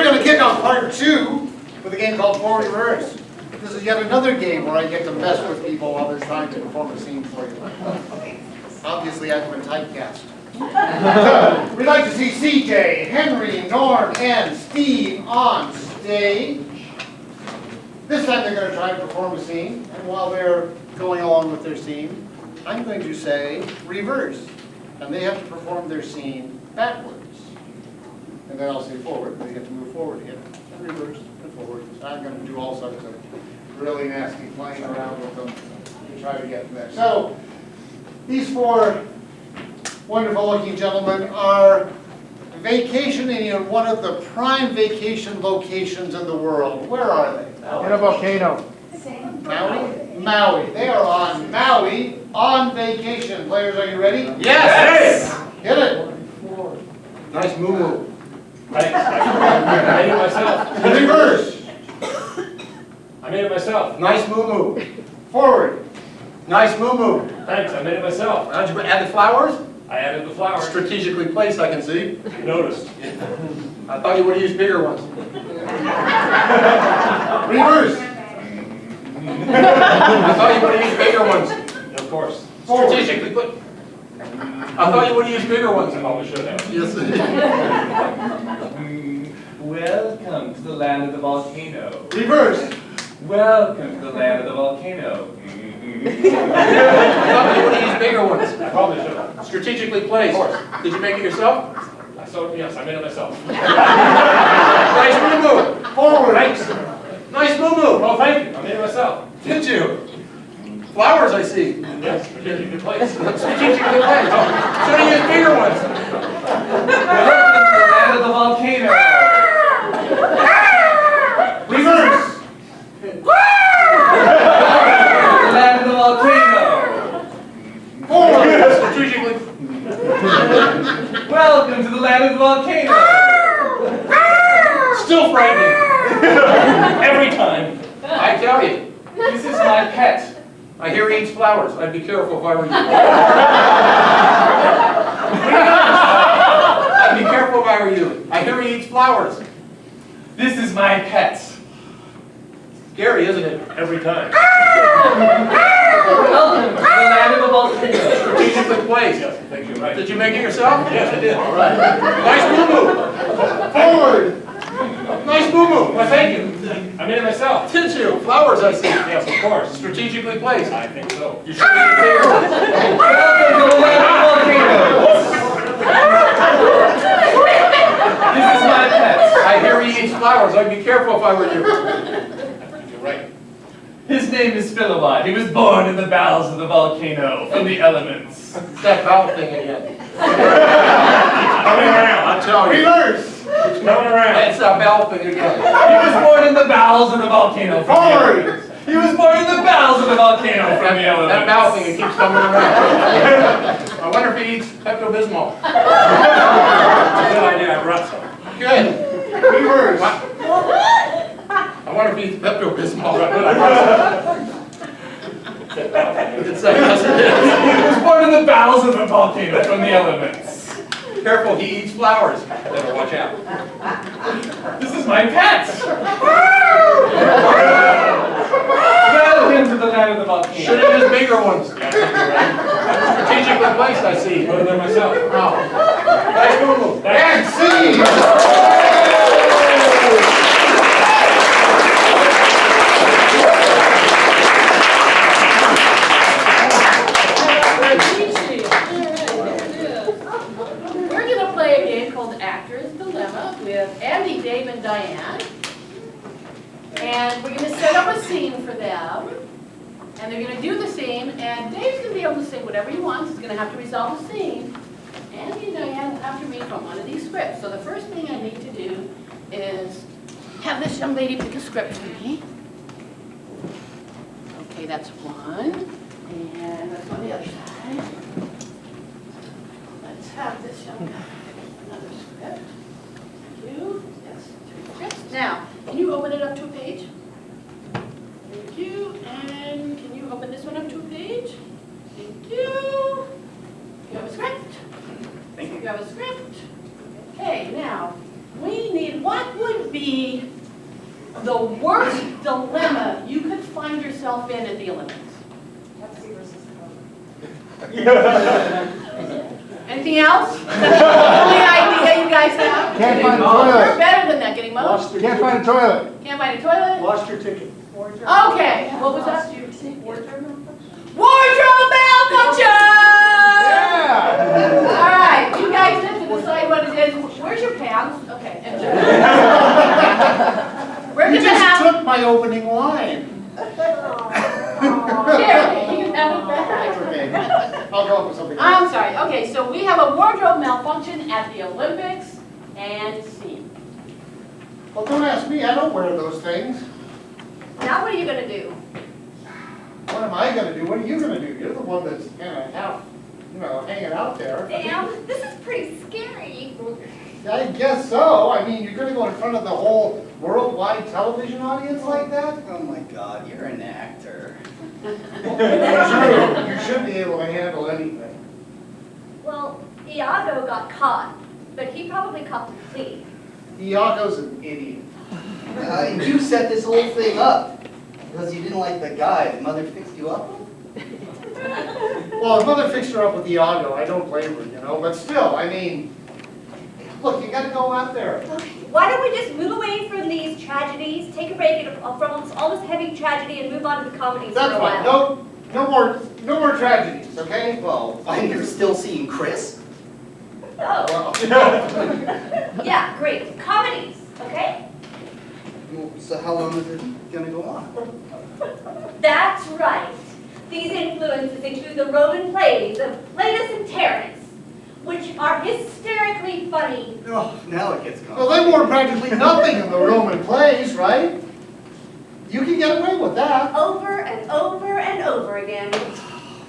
going to kick off part 2 with a game called Forward Reverse. This is yet another game where I get to mess with people while they're trying to perform a scene for you. Obviously, I've been typecast. We'd like to see CJ, Henry, Norm, and Steve on stage. This time they're going to try to perform a scene, and while they're going along with their scene, I'm going to say reverse, and they have to perform their scene backwards. And then I'll say forward, and they get to move forward again, and reverse, and forward. So I'm going to do all sorts of really nasty playing around with them to try to get there. So, these 4 wonderful looking gentlemen are vacationing in one of the prime vacation locations in the world. Where are they? In a volcano. Maui? Maui. They are on Maui on vacation. Players, are you ready? Yes! Hit it. Nice moo-moo. Thanks. I made it myself. Reverse. I made it myself. Nice moo-moo. Forward. Nice moo-moo. Thanks. I made it myself. How'd you add the flowers? I added the flowers. Strategically placed, I can see. Noticed. I thought you would have used bigger ones. Reverse. I thought you would have used bigger ones. Of course. Forward. Strategically put. I thought you would have used bigger ones. I probably should have. Yes. Welcome to the land of the volcano. Reverse. Welcome to the land of the volcano. I thought you would have used bigger ones. I probably should have. Strategically placed. Of course. Did you make it yourself? Yes, I made it myself. Nice moo-moo. Forward. Thanks. Nice moo-moo. Oh, thank you. I made it myself. Did you? Flowers, I see. Yes, strategically placed. Strategically placed. Should have used bigger ones. Welcome to the land of the volcano. Reverse. The land of the volcano. Forward. Strategically. Welcome to the land of the volcano. Still frightening. Every time. I tell you. This is my pet. I hear he eats flowers. I'd be careful if I were you. I'd be careful if I were you. I hear he eats flowers. This is my pet. Scary, isn't it? Every time. Welcome to the land of the volcano. Strategically placed. Yes, I think you're right. Did you make it yourself? Yes, I did. All right. Nice moo-moo. Forward. Nice moo-moo. Well, thank you. I made it myself. Did you? Flowers, I see. Yes, of course. Strategically placed. I think so. You should have bigger ones. Welcome to the land of the volcano. This is my pet. I hear he eats flowers. I'd be careful if I were you. You're right. His name is Philomon. He was born in the bowels of the volcano from the elements. It's that valve thing again. Coming around. I'll tell you. Reverse. It's coming around. It's that valve thing again. He was born in the bowels of the volcano from the Forward. elements. He was born in the bowels of the volcano from the elements. That valve thing, it keeps coming around. I wonder if he eats Pepto-Bismol. Good idea. I brought some. Good. Reverse. I wonder if he eats Pepto-Bismol. Good, I brought some. It's like, yes, it He was born in the bowels of the volcano from the elements. is. Careful, he eats flowers. Better watch out. This is my pet. Welcome to the land of the volcano. Should have used bigger ones. Yeah, I think you're right. Strategically placed, I see. Put it there myself. Oh. Nice moo-moo. And scene. We're going to play a game called Actor's Dilemma with Andy, Dave, and Diane. And we're going to set up a scene for them. And they're going to do the scene, and Dave's going to be able to say whatever he wants. He's going to have to resolve the scene. Andy and Diane have to read from one of these scripts. So the first thing I need to do is have this young lady pick a script for me. Okay, that's one. And let's go on the other side. Let's have this young guy pick another script. Thank you. Yes, 2 scripts. Now, can you open it up to a page? Thank you. And can you open this one up to a page? Thank you. You have a script? Thank you. You have a script? Okay, now, we need, what would be the worst dilemma you could find yourself in at the Olympics? Anything else? Is that the only idea you guys have? Can't find a We're toilet. better than that, getting most. Can't find a toilet. Can't find a toilet? Lost your ticket. Okay, what was that? Wardrobe malfunction! Yeah. All right, you guys have to decide what it is. Where's your pants? Okay. We're You gonna just have. took my opening line. Here, you can have it back. Okay, I'll go up with something. I'm sorry. Okay, so we have a wardrobe malfunction at the Olympics and scene. Well, don't ask me, I don't wear those things. Now what are you gonna do? What am I gonna do? What are you gonna do? You're the one that's kind of half, hanging out there. Damn, this is pretty scary. I guess so. I mean, you're gonna go in front of the whole worldwide television audience like that? Oh my God, you're an actor. True, you should be able to handle anything. Well, Iago got caught, but he probably copped a plea. Iago's an idiot. You set this whole thing up because you didn't like the guy the mother fixed you up with? Well, if mother fixed her up with Iago, I don't blame her, but still, I mean, look, you gotta go out there. Why don't we just move away from these tragedies, take a break from all this heavy tragedy and move on to the comedies for That's a fine. while? No more tragedies, okay? Well, and you're still seeing Chris? Oh, Well, yeah, great. Comedies, okay? So how long is it gonna go on? That's right. These influences include the Roman plays of Plautus and Terence, which are hysterically funny. Oh, now it gets well, they wore practically nothing in the Roman plays, right? You can get away with that. Over and over and over again.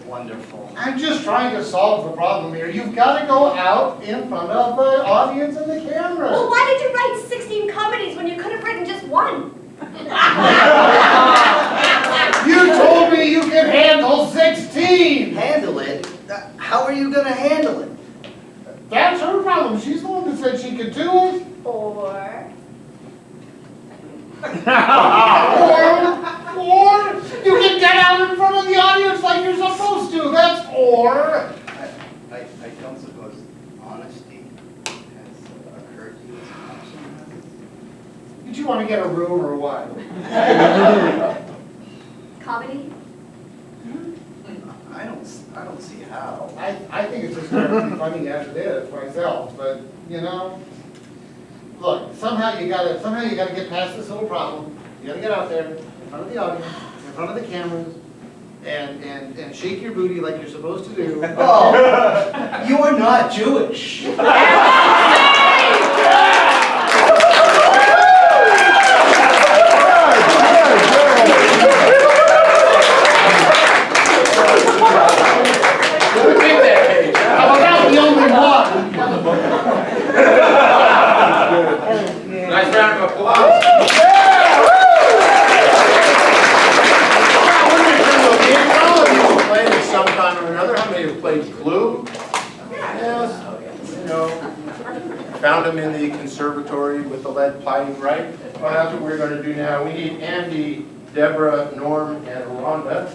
Wonderful. I'm just trying to solve the problem here. You've got to go out in front of the audience and the camera. Well, why did you write 16 comedies when you could have written just one? You told me you could handle 16! Handle it? How are you gonna handle it? That's her problem. She's the one that said she could do it. Or... Or you can get out in front of the audience like you're supposed to. That's or. I don't suppose honesty has occurred to you as an option. Did you want to get a room or what? comedy? I don't see how. I think it's just going to be funny as it is myself, but look, somehow you gotta get past this little problem. You gotta get out there in front of the audience, in front of the cameras, and shake your booty like you're supposed to do. Oh, you are not Jewish. How about the only one? Nice round of applause. All of you have played at some time or another. How many have played Clue? Yes. Found him in the conservatory with the lead pipe, right? Well, that's what we're going to do now. We need Andy, Deborah, Norm, and Rhonda,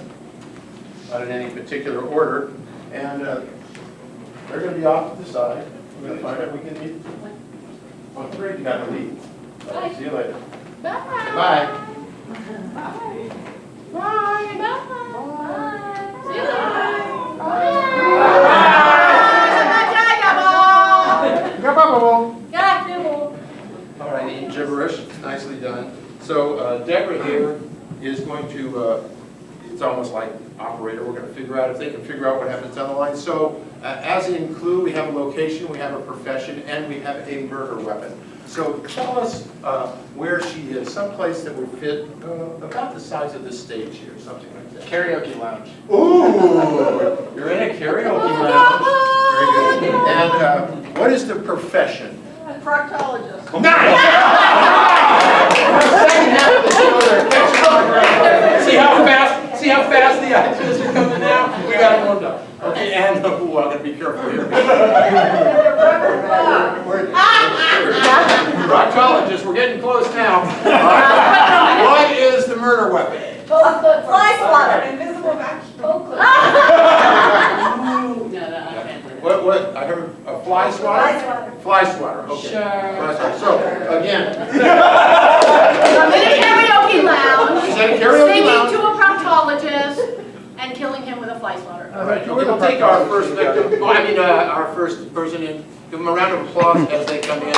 not in any particular order. And they're going to be off to the side. We're going to find out if we can meet. Oh, great, you got to leave. Bye. See you later. Bye. Bye. Bye. Bye. Bye. See you later. All right, eating gibberish, nicely done. So Deborah here is going to, it's almost like operator, we're going to figure out if they can figure out what happens down the line. So as in Clue, we have a location, we have a profession, and we have a murder weapon. So tell us where she is, someplace that would fit about the size of this stage here, something like that. Karaoke lounge. Ooh, you're in a karaoke lounge. Very good. And what is the profession? Proctologist. Nice! Second half of the show, they're catching on right. See how fast the ideas are coming now? We got them warmed up. Okay, and ooh, I'm gonna be careful here. Proctologist We're getting close now. What is the murder weapon? Fly swatter. Invisible vacuum. No, I can't do that. What, I heard a fly swatter? Fly swatter. Fly swatter, okay. Sure. Fly swatter. So, again, I'm in a karaoke lounge, is that a karaoke singing lounge? to a proctologist, and killing him with a fly swatter. All right, okay, we'll take our first victim, our first person in. Give them a round of applause as they come in.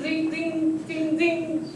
Ding, ding, ding, ding.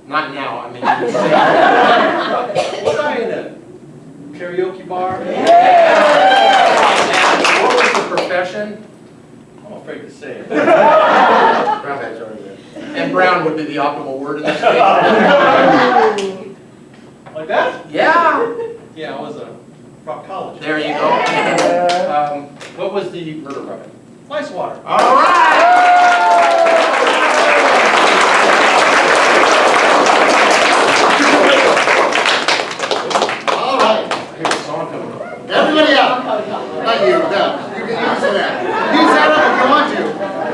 Not now, I mean. Was I in a karaoke bar? What was the profession? I'm afraid to say it. Brown bag's already there. And brown would be the optimal word in this case. Like that? Yeah, Yeah, I was a proctologist. there you go. What was the murder weapon? Ice water. All right! All right, I hear a song coming on. everybody up. Not you, them. You can sit down. You stand up if you want to,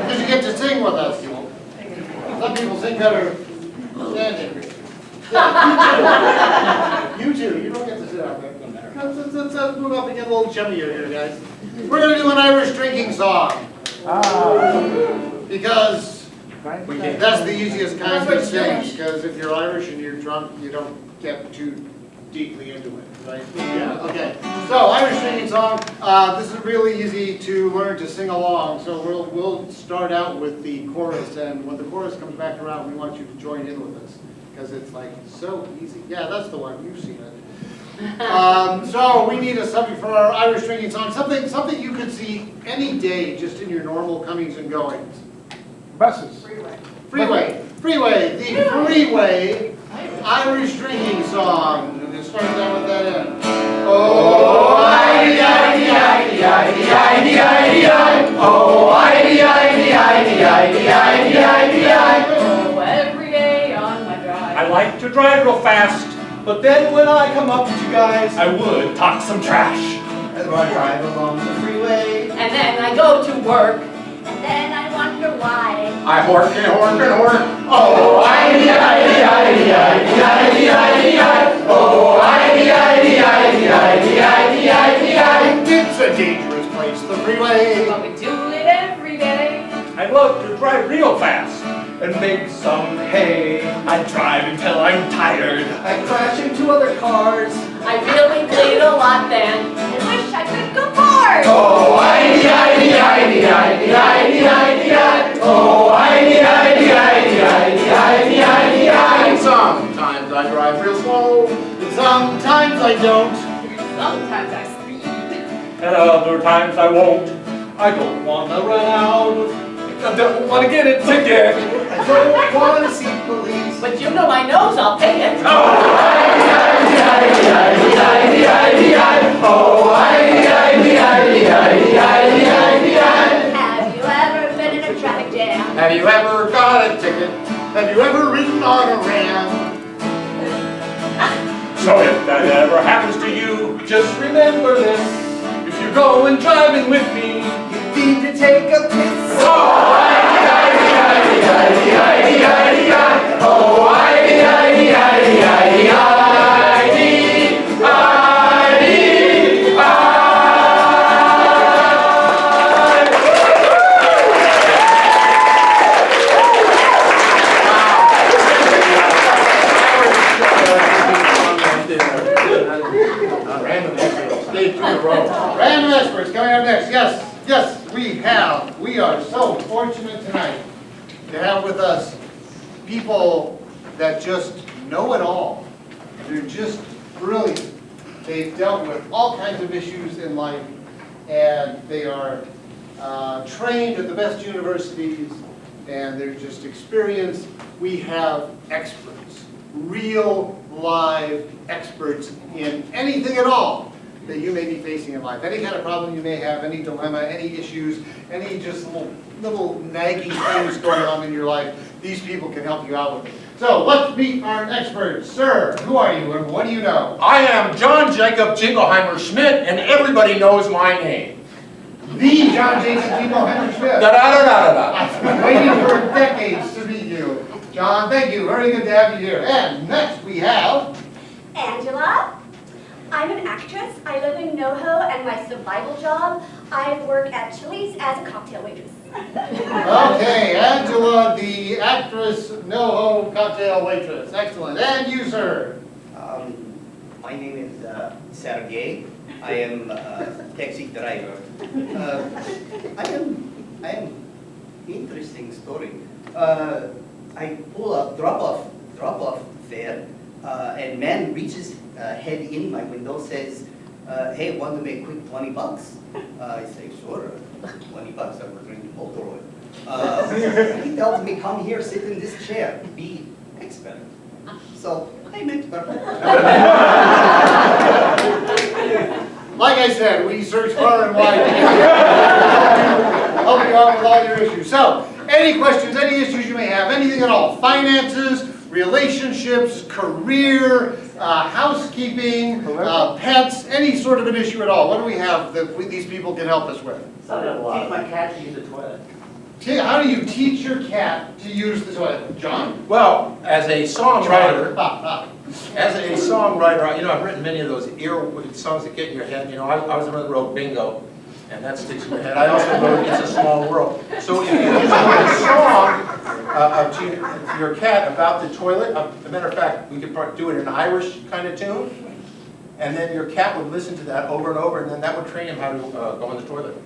because you get to sing with us. Some people sing better standing. You too, you don't get to sit out there. Let's move up and get a little chummier here, guys. We're gonna do an Irish drinking song. Because We can't. that's the easiest kind to sing, because if you're Irish and you're drunk, you don't get too deeply into it, right? Yeah, okay. So Irish drinking song, this is really easy to learn to sing along, so we'll start out with the chorus, and when the chorus comes back around, we want you to join in with us, because it's like so easy. Yeah, that's the one, you've seen it. So we need a subject for our Irish drinking song, something you could see any day just in your normal comings and goings. Buses. Freeway, the freeway Irish drinking song. And it starts out with that end. Oh, I-D, I-D, I-D, I-D, I-D, I-D, I. Oh, I-D, I-D, I-D, I-D, I-D, I-D, I. Oh, every day on my drive. I like to drive real fast. But then when I come up with you guys, I would talk some trash. As I drive along the freeway. And then I go to work. And then I wonder why. I hork and hork and hork. Oh, I-D, I-D, I-D, I-D, I-D, I-D, I. Oh, I-D, I-D, I-D, I-D, I-D, I-D, I. It's a dangerous place, the freeway. But we do it every day. I love to drive real fast and make some hay. I drive until I'm tired. I crash into other cars. I really played a lot then. I wish I could go far. Oh, I-D, I-D, I-D, I-D, I-D, I-D, I. Oh, I-D, I-D, I-D, I-D, I-D, I-D, I. Sometimes I drive real slow. Sometimes I don't. Sometimes I speed. And other times I won't. I don't want to run out. I don't want to get a ticket. I don't want to see police. But you know my nose, I'll pay it. Oh, I-D, I-D, I-D, I-D, I-D, I. Oh, I-D, I-D, I-D, I-D, I-D, I-D, I. Have you ever been in a traffic jam? Have you ever got a ticket? Have you ever ridden on a ram? So if that ever happens to you, just remember this. If you're going driving with me, You need to take a piss. Oh, I-D, I-D, I-D, I-D, I-D, I. Oh, I-D, I-D, I-D, I-D, I-D, I-D, I. Random extras, stay 2 in a row. Random experts coming up next. Yes, we have. We are so fortunate tonight to have with us people that just know it all. They're just brilliant. They've dealt with all kinds of issues in life, and they are trained at the best universities, and they're just experienced. We have experts, real live experts in anything at all that you may be facing in life. Any kind of problem you may have, any dilemma, any issues, any just little nagging things going on in your life, these people can help you out with it. So let's meet our experts. Sir, who are you and what do you know? I am John Jacob Jingleheimer Schmidt, and everybody knows my name. The John Jacob Jingleheimer Schmidt. Da-da-da-da-da-da. I've been waiting for decades to meet you. John, thank you. Very good to have you here. And next we have... Angela. I'm an actress. I live in NoHo, and my survival job, I work at Chili's as a cocktail waitress. Okay, Angela, the actress, NoHo cocktail waitress. Excellent. And you, sir? My name is Sergey. I am a taxi driver. I am interesting story. I pull up drop off fair. And man reaches head in my window, says, hey, want to make quick $20? I say, sure, $20, I will drink motor oil. He tells me, come here, sit in this chair, be expert. So, I'm expert. Like I said, we search far and wide to help you out with all your issues. So, any questions, any issues you may have, anything at all, finances, relationships, career, housekeeping, pets, any sort of an issue at all, what do we have that these people can help us with? Teach my cat to use the toilet. How do you teach your cat to use the toilet? John? Well, as a songwriter, I've written many of those earwig songs that get in your head. I was the one that wrote Bingo, and that sticks in your head. I also wrote It's a Small World. So if you just write a song to your cat about the toilet, as a matter of fact, we could do it in an Irish kind of tune, and then your cat would listen to that over and over, and then that would train him how to go in the toilet.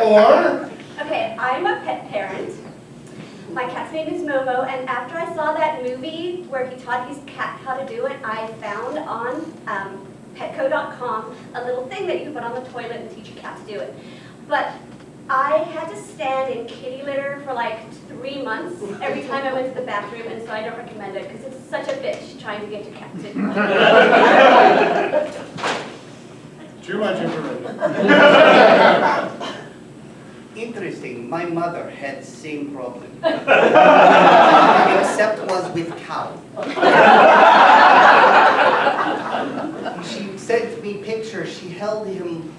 Or? Okay, I'm a pet parent. My cat's name is Momo, and after I saw that movie where he taught his cat how to do it, I found on petco.com a little thing that you can put on the toilet and teach your cat to do it. But I had to stand in kitty litter for like 3 months every time I went to the bathroom, and so I don't recommend it because it's such a bitch trying to get your cat to. Too much information. Interesting, my mother had the same problem. Except was with cow. She sent me pictures, she held him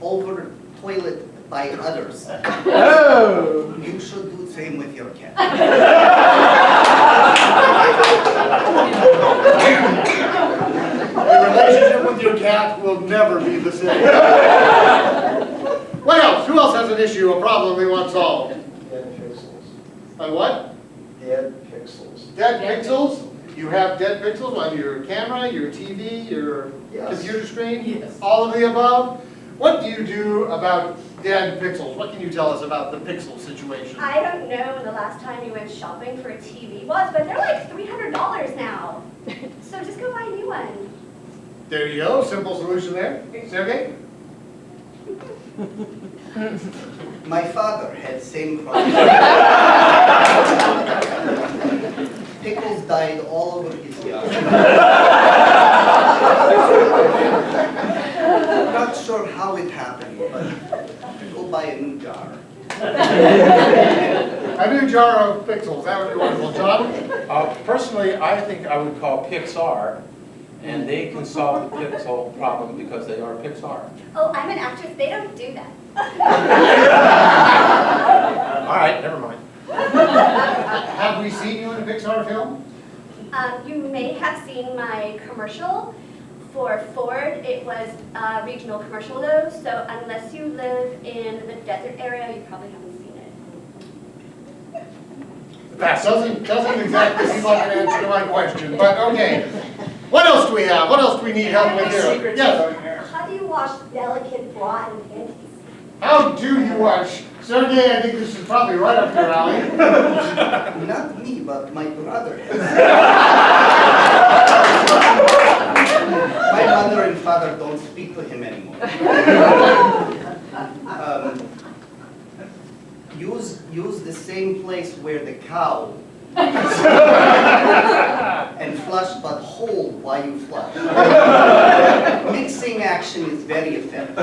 over toilet by others. Oh! You should do the same with your cat. The relationship with your cat will never be the same. What else? Who else has an issue, a problem they want solved? Dead pixels. A what? Dead pixels. Dead pixels? You have dead pixels on your camera, your TV, your computer screen? Yes. All of the above? What do you do about dead pixels? What can you tell us about the pixel situation? I don't know when the last time you went shopping for a TV was, but they're like $300 now. So just go buy a new one. There you go, simple solution there. Sergey? My father had same problem. Pickles died all over his yard. Not sure how it happened, but go buy a new jar. A new jar of pixels, that would be wonderful. John? Personally, I think I would call Pixar, and they can solve the pixel problem because they are Pixar. Oh, I'm an actress. They don't do that. All right, never mind. Have we seen you in a Pixar film? You may have seen my commercial for Ford. It was a regional commercial though, so unless you live in the desert area, you probably haven't seen it. That doesn't exactly seem like an answer to my question, but okay. What else do we have? What else do we need help with here? Yes. How do you wash delicate rotten panties? How do you wash? Sergey, I think this is probably right up your alley. Not me, but my brother has. My mother and father don't speak to him anymore. Use the same place where the cow and flush, but hold while you flush. Mixing action is very effective.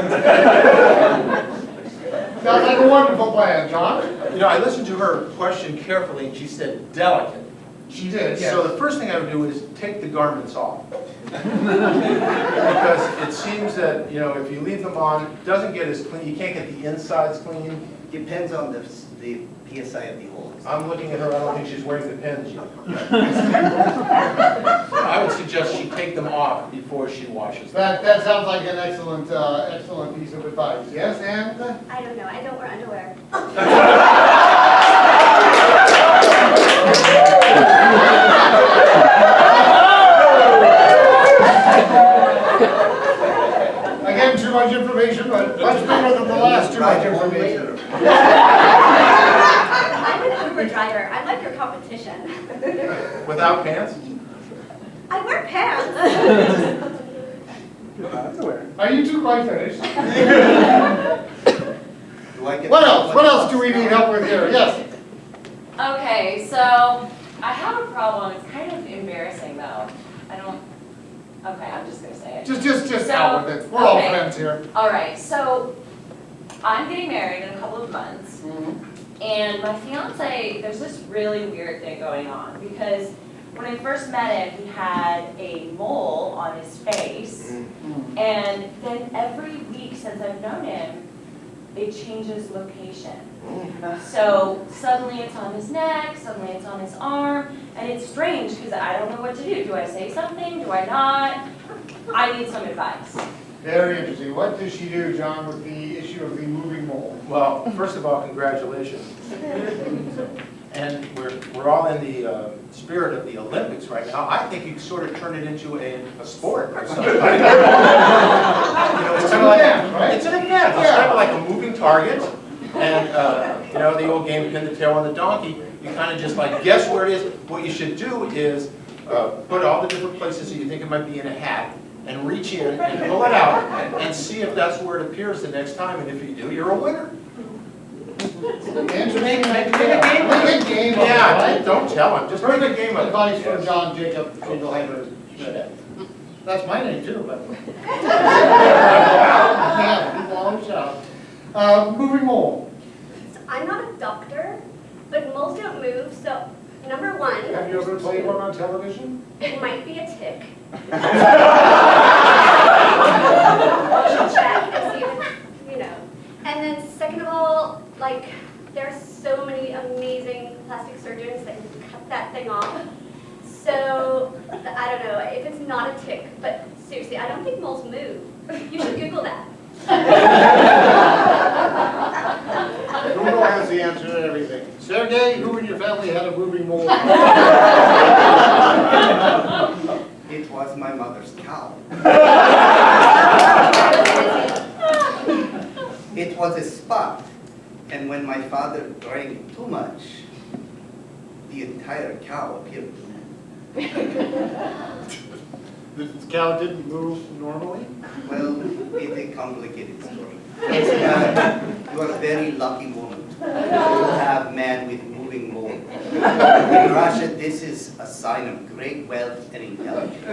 Sounds like a wonderful plan, John. I listened to her question carefully, and she said delicate. She did, yes. So the first thing I would do is take the garments off. Because it seems that, if you leave them on, it doesn't get as clean. You can't get the insides clean. Depends on the PSI of the holes. I'm looking at her, I don't think she's wearing the pins yet. I would suggest she take them off before she washes them. That sounds like an excellent piece of advice. Yes, and? I don't know. I don't wear underwear. Again, too much information, but much better than the last too much information. I'm an Uber driver. I'm like your competition. Without pants? I wear pants. Are you two quite finished? Do I get? What else? What else do we need help with here? Yes. Okay, so I have a problem. It's kind of embarrassing though. I don't. Okay, I'm just gonna say it. Just So, out with it. We're all okay. friends here. All right, so I'm getting married in a couple of months, and my fiance, there's this really weird thing going on because when I first met him, he had a mole on his face, and then every week since I've known him, it changes location. So suddenly it's on his neck, suddenly it's on his arm, and it's strange because I don't know what to do. Do I say something? Do I not? I need some advice. Very interesting. What does she do, John, with the issue of the moving mole? Well, first of all, congratulations. And we're all in the spirit of the Olympics right now. I think you sort of turn it into a sport or something. You know, it's an event, right? It's an event. It's kind of like a moving target. And, you know, the old game, pin the tail on the donkey. You kind of just like guess where it is. What you should do is put all the different places that you think it might be in a hat and reach in and pull it out and see if that's where it appears the next time. And if you do, you're a winner. Interesting. Make a game of Make a game of it, Yeah, right? don't tell him. Just make a game of it. Advice from John Jacob Finkelheimer. That's my name too, but. Yeah, people always shout. Moving mole. So I'm not a doctor, but moles don't move, so number one. Have you ever played one on television? It might be a tick. Check and see if it's, you know. And then second of all, like, there's so many amazing plastic surgeons that can cut that thing off. So, I don't know, if it's not a tick, but seriously, I don't think moles move. You should Google that. Google has the answer to everything. Sergey, who in your family had a moving mole? It was my mother's cow. It was a spot, and when my father drank too much, the entire cow appeared to me. The cow didn't move normally? Well, it's a complicated story. You are a very lucky woman to have man with moving mole. In Russia, this is a sign of great wealth and intelligence.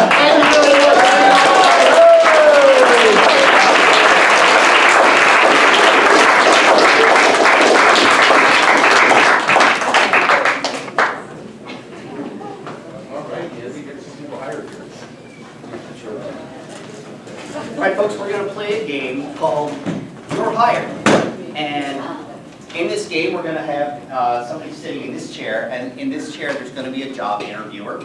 Thank you very much. All right, folks, we're going to play a game called You're Hired. And in this game, we're going to have somebody sitting in this chair. And in this chair, there's going to be a job interviewer.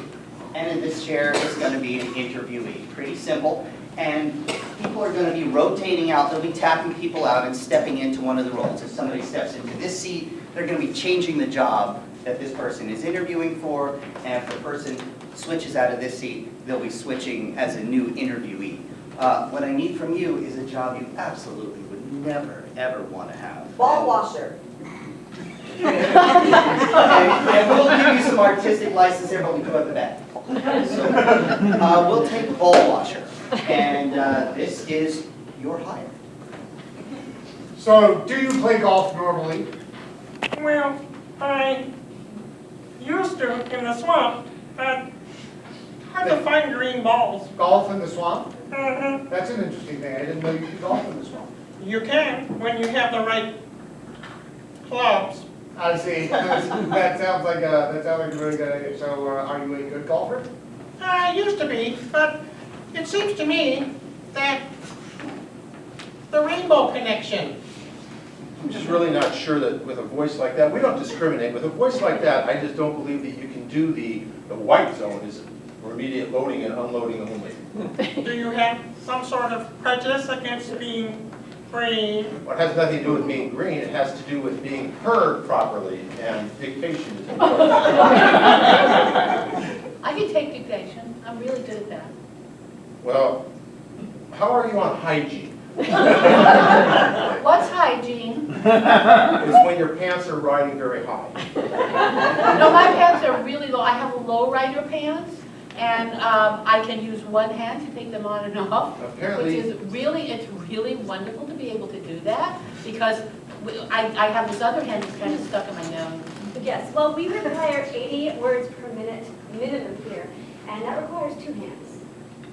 And in this chair is going to be an interviewee. Pretty simple. And people are going to be rotating out. They'll be tapping people out and stepping into one of the roles. If somebody steps into this seat, they're going to be changing the job that this person is interviewing for. And if the person switches out of this seat, they'll be switching as a new interviewee. What I need from you is a job you absolutely would never, ever want to have. Ball washer. And we'll give you some artistic license here, but we do have the back. So, we'll take ball washer, and this is your hire. So, do you play golf normally? Well, I used to in the swamp, but hard to find green balls. Golf in the swamp? Mm-hmm. That's an interesting thing. I didn't know you could golf in the swamp. You can when you have the right clubs. I see. That sounds like a really good idea. So, are you a good golfer? I used to be, but it seems to me that the rainbow connection. I'm just really not sure that with a voice like that, we don't discriminate. With a voice like that, I just don't believe that you can do the white zone is for immediate loading and unloading only. Do you have some sort of prejudice against being green? Well, it has nothing to do with being green. It has to do with being heard properly, and dictation is important. I can take dictation. I'm really good at that. Well, how are you on hygiene? What's hygiene? It's when your pants are riding very high. No, my pants are really low. I have low rider pants, and I can use one hand to take them on and off. Apparently- Which is really, it's really wonderful to be able to do that, because I have this other hand that's kind of stuck in my nose. Yes, well, we require 80 words per minute minimum here, and that requires 2 hands.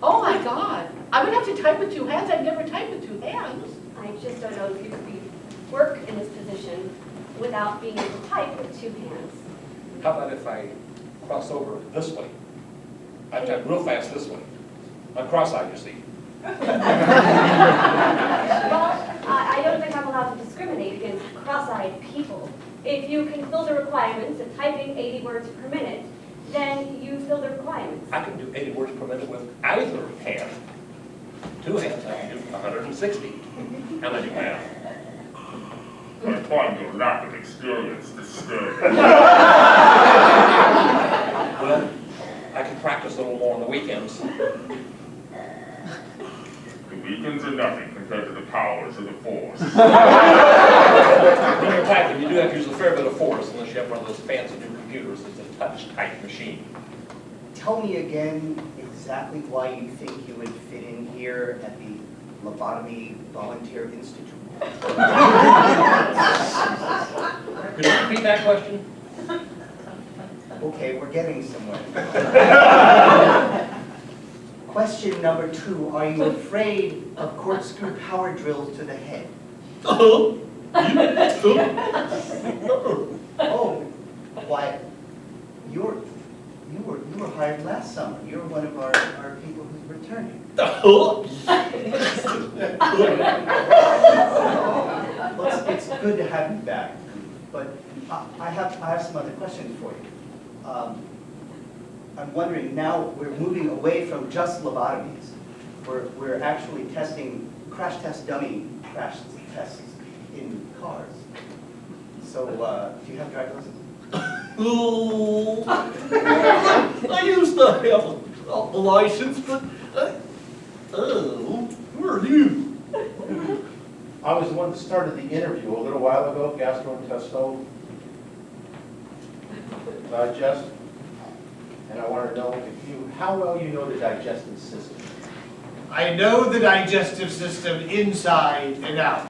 Oh my God, I would have to type with 2 hands. I've never typed with 2 hands. I just don't know if you could work in this position without being able to type with 2 hands. How about if I cross over this way? I type real fast this way. I'm cross-eyed, you see. Well, I don't think I'm allowed to discriminate against cross-eyed people. If you can fill the requirements of typing 80 words per minute, then you fill the requirements. I can do 80 words per minute with either hand. 2 hands, I can do 160. How many hands? I find your lack of experience disturbing. Well, I can practice a little more on the weekends. The weekends are nothing compared to the powers of the force. When you're typing, you do have to use a fair bit of force unless you have one of those fancy new computers that's a touch-type machine. Tell me again exactly why you think you would fit in here at the Lobotomy Volunteer Institute. Could you repeat that question? Okay, we're getting somewhere. Question number 2, are you afraid of corkscrew power drills to the head? Oh, why, you were hired last summer. You're one of our people who's returning. Well, it's good to have you back, but I have some other questions for you. I'm wondering, now we're moving away from just lobotomies. We're actually testing crash dummy crash tests in cars. So, do you have driver's license? Oh, I used to have a license, but who are you? I was the one that started the interview a little while ago, gastrointestinal digest. And I want to know how well you know the digestive system. I know the digestive system inside and out.